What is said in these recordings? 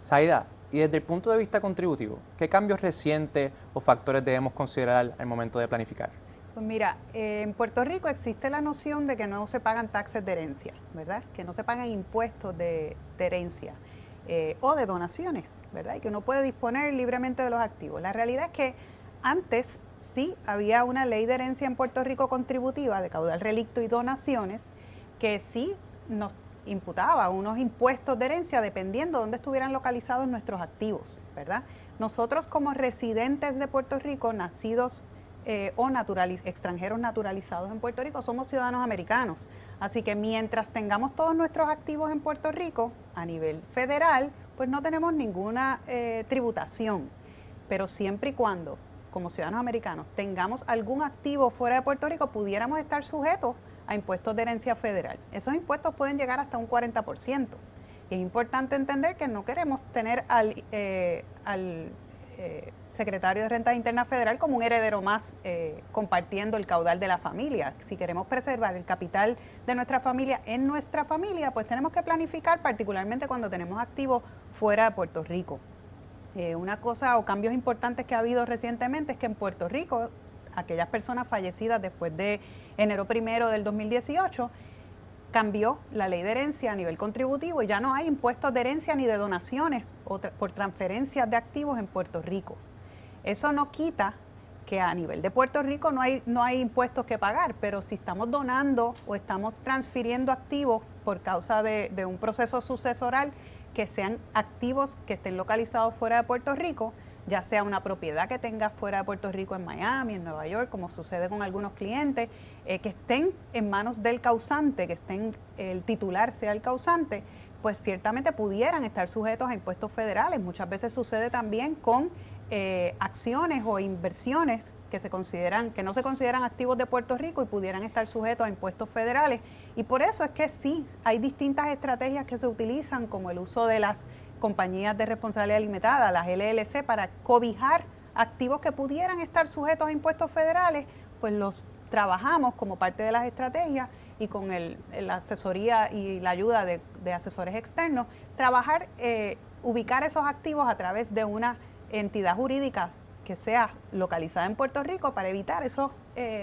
Zaida, y desde el punto de vista contributivo, ¿qué cambios recientes o factores debemos considerar al momento de planificar? Pues mira, en Puerto Rico existe la noción de que no se pagan taxes de herencia, ¿verdad? Que no se pagan impuestos de herencia o de donaciones, ¿verdad? Y que uno puede disponer libremente de los activos. La realidad es que antes sí había una ley de herencia en Puerto Rico contributiva de caudal relicto y donaciones que sí nos imputaba unos impuestos de herencia dependiendo de dónde estuvieran localizados nuestros activos, ¿verdad? Nosotros como residentes de Puerto Rico, nacidos o extranjeros naturalizados en Puerto Rico, somos ciudadanos americanos. Así que mientras tengamos todos nuestros activos en Puerto Rico, a nivel federal, pues no tenemos ninguna tributación. Pero siempre y cuando, como ciudadanos americanos, tengamos algún activo fuera de Puerto Rico, pudiéramos estar sujetos a impuestos de herencia federal. Esos impuestos pueden llegar hasta un 40%. Y es importante entender que no queremos tener al secretario de Rentas Internas Federal como un heredero más compartiendo el caudal de la familia. Si queremos preservar el capital de nuestra familia en nuestra familia, pues tenemos que planificar, particularmente cuando tenemos activos fuera de Puerto Rico. Una cosa o cambios importantes que ha habido recientemente es que en Puerto Rico, aquellas personas fallecidas después de enero 1 del 2018, cambió la ley de herencia a nivel contributivo y ya no hay impuestos de herencia ni de donaciones por transferencias de activos en Puerto Rico. Eso no quita que a nivel de Puerto Rico no hay impuestos que pagar, pero si estamos donando o estamos transfiriendo activos por causa de un proceso sucesoral, que sean activos que estén localizados fuera de Puerto Rico, ya sea una propiedad que tenga fuera de Puerto Rico en Miami, en Nueva York, como sucede con algunos clientes, que estén en manos del causante, que el titular sea el causante, pues ciertamente pudieran estar sujetos a impuestos federales. Muchas veces sucede también con acciones o inversiones que no se consideran activos de Puerto Rico y pudieran estar sujetos a impuestos federales. Y por eso es que sí, hay distintas estrategias que se utilizan, como el uso de las compañías de responsabilidad limitada, las LLC, para cobijar activos que pudieran estar sujetos a impuestos federales, pues los trabajamos como parte de las estrategias y con la asesoría y la ayuda de asesores externos, ubicar esos activos a través de una entidad jurídica que sea localizada en Puerto Rico para evitar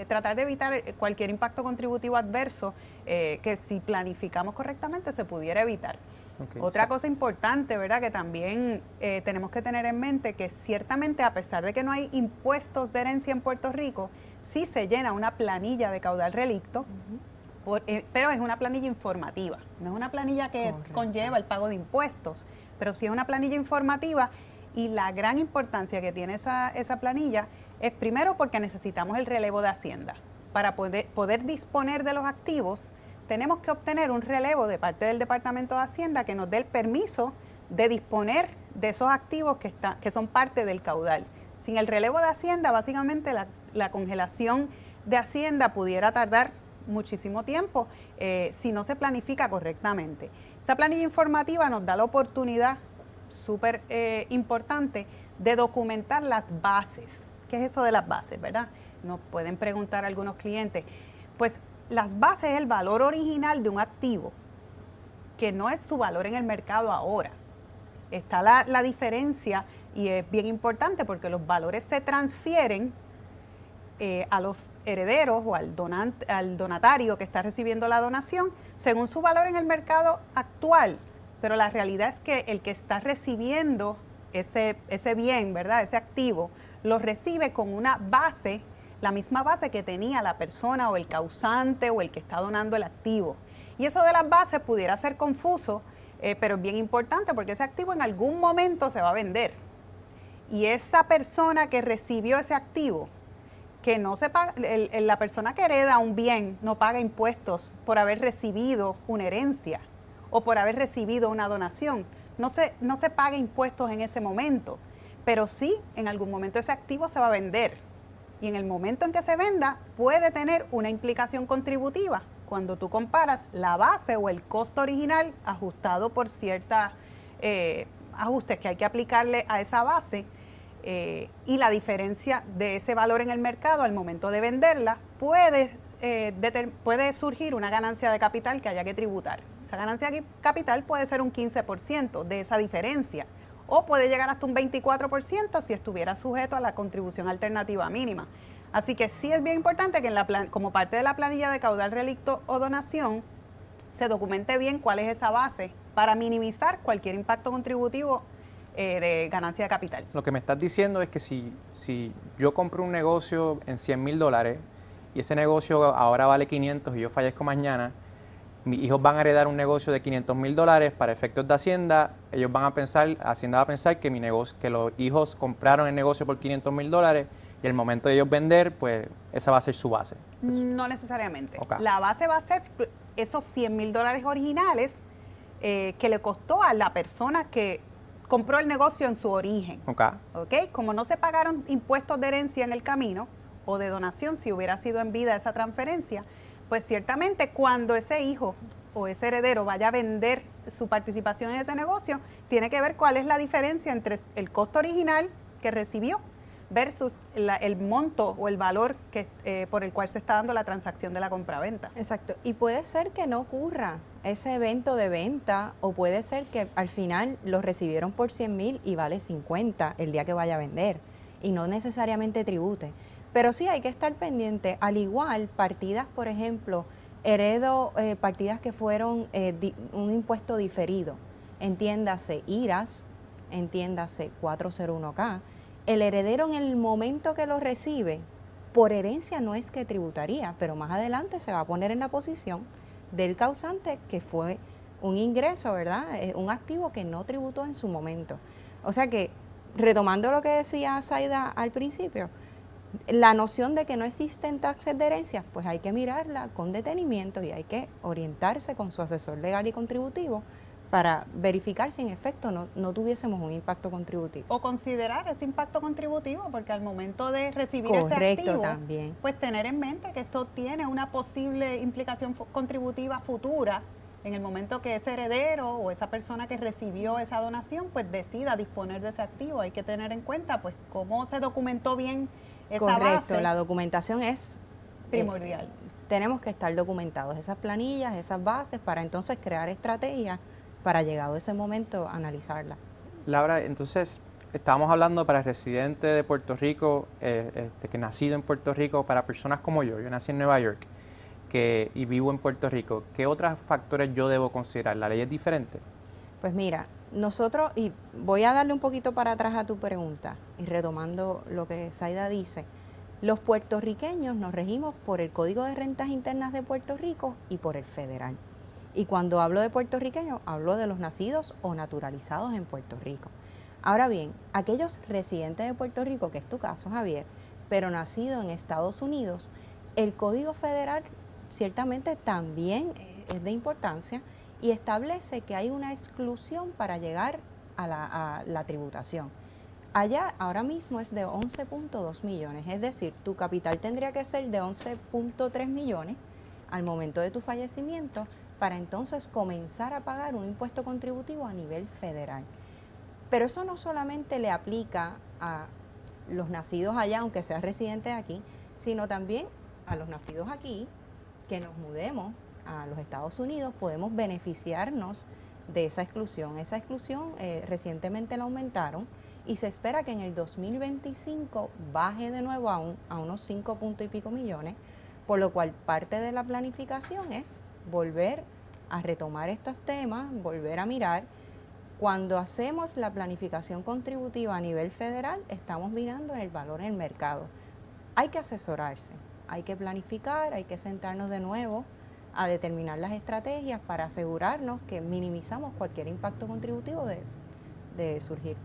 tratar de evitar cualquier impacto contributivo adverso que si planificamos correctamente se pudiera evitar. Okay. Otra cosa importante, ¿verdad?, que también tenemos que tener en mente, que ciertamente a pesar de que no hay impuestos de herencia en Puerto Rico, sí se llena una planilla de caudal relicto, pero es una planilla informativa, no es una planilla que conlleva el pago de impuestos, pero sí es una planilla informativa. Y la gran importancia que tiene esa planilla es primero porque necesitamos el relevo de Hacienda. Para poder disponer de los activos, tenemos que obtener un relevo de parte del Departamento de Hacienda que nos dé el permiso de disponer de esos activos que son parte del caudal. Sin el relevo de Hacienda, básicamente la congelación de Hacienda pudiera tardar muchísimo tiempo si no se planifica correctamente. Esa planilla informativa nos da la oportunidad súper importante de documentar las bases. ¿Qué es eso de las bases, verdad? Nos pueden preguntar algunos clientes. Pues las bases es el valor original de un activo, que no es su valor en el mercado ahora. Está la diferencia y es bien importante porque los valores se transfieren a los herederos o al donatario que está recibiendo la donación según su valor en el mercado actual. Pero la realidad es que el que está recibiendo ese bien, ¿verdad?, ese activo, lo recibe con una base, la misma base que tenía la persona o el causante o el que está donando el activo. Y eso de las bases pudiera ser confuso, pero es bien importante porque ese activo en algún momento se va a vender. Y esa persona que recibió ese activo, que no se paga, la persona que hereda un bien no paga impuestos por haber recibido una herencia o por haber recibido una donación. No se paga impuestos en ese momento, pero sí en algún momento ese activo se va a vender. Y en el momento en que se venda puede tener una implicación contributiva cuando tú comparas la base o el costo original ajustado por ciertos ajustes que hay que aplicarle a esa base y la diferencia de ese valor en el mercado al momento de venderla, puede surgir una ganancia de capital que haya que tributar. Esa ganancia de capital puede ser un 15% de esa diferencia o puede llegar hasta un 24% si estuviera sujeto a la contribución alternativa mínima. Así que sí es bien importante que como parte de la planilla de caudal, relicto o donación, se documente bien cuál es esa base para minimizar cualquier impacto contributivo de ganancia de capital. Lo que me estás diciendo es que si yo compro un negocio en $100,000 y ese negocio ahora vale 500 y yo fallezco mañana, mis hijos van a heredar un negocio de $500,000 para efectos de Hacienda. Ellos van a pensar, Hacienda va a pensar que que los hijos compraron el negocio por $500,000 y el momento de ellos vender, pues esa va a ser su base. No necesariamente. Okay. La base va a ser esos $100,000 originales que le costó a la persona que compró el negocio en su origen. Okay. Como no se pagaron impuestos de herencia en el camino o de donación si hubiera sido en vida esa transferencia, pues ciertamente cuando ese hijo o ese heredero vaya a vender su participación en ese negocio, tiene que ver cuál es la diferencia entre el costo original que recibió versus el monto o el valor por el cual se está dando la transacción de la compraventa. Exacto, y puede ser que no ocurra ese evento de venta, o puede ser que al final lo recibieron por 100,000 y vale 50 el día que vaya a vender, y no necesariamente tribute. Pero sí hay que estar pendiente, al igual partidas, por ejemplo, partidas que fueron un impuesto diferido, entiéndase IRAS, entiéndase 401K, el heredero en el momento que lo recibe, por herencia no es que tributaría, pero más adelante se va a poner en la posición del causante que fue un ingreso, ¿verdad? Un activo que no tributó en su momento. O sea que, retomando lo que decía Zaida al principio, la noción de que no existen taxes de herencias, pues hay que mirarla con detenimiento y hay que orientarse con su asesor legal y contributivo para verificar si en efecto no tuviésemos un impacto contributivo. O considerar ese impacto contributivo, porque al momento de recibir ese activo, también, pues tener en mente que esto tiene una posible implicación contributiva futura en el momento que ese heredero o esa persona que recibió esa donación, pues decida disponer de ese activo. Hay que tener en cuenta pues cómo se documentó bien esa base. Correcto, la documentación es primordial. Tenemos que estar documentados, esas planillas, esas bases, para entonces crear estrategias para llegado ese momento analizarla. Laura, entonces estábamos hablando para residentes de Puerto Rico, que nacido en Puerto Rico, para personas como yo nací en Nueva York y vivo en Puerto Rico, ¿qué otros factores yo debo considerar? ¿La ley es diferente? Pues mira, nosotros, y voy a darle un poquito para atrás a tu pregunta, y retomando lo que Zaida dice, los puertorriqueños nos regimos por el Código de Rentas Internas de Puerto Rico y por el federal. Y cuando hablo de puertorriqueños, hablo de los nacidos o naturalizados en Puerto Rico. Ahora bien, aquellos residentes de Puerto Rico, que es tu caso, Javier, pero nacido en Estados Unidos, el Código Federal ciertamente también es de importancia y establece que hay una exclusión para llegar a la tributación. Allá ahora mismo es de 11.2 millones, es decir, tu capital tendría que ser de 11.3 millones al momento de tu fallecimiento, para entonces comenzar a pagar un impuesto contributivo a nivel federal. Pero eso no solamente le aplica a los nacidos allá, aunque seas residente aquí, sino también a los nacidos aquí, que nos mudemos a los Estados Unidos, podemos beneficiarnos de esa exclusión. Esa exclusión recientemente la aumentaron y se espera que en el 2025 baje de nuevo a unos 5 puntos y pico millones, por lo cual parte de la planificación es volver a retomar estos temas, volver a mirar. Cuando hacemos la planificación contributiva a nivel federal, estamos mirando el valor en el mercado. Hay que asesorarse, hay que planificar, hay que sentarnos de nuevo a determinar las estrategias para asegurarnos que minimizamos cualquier impacto contributivo de surgir.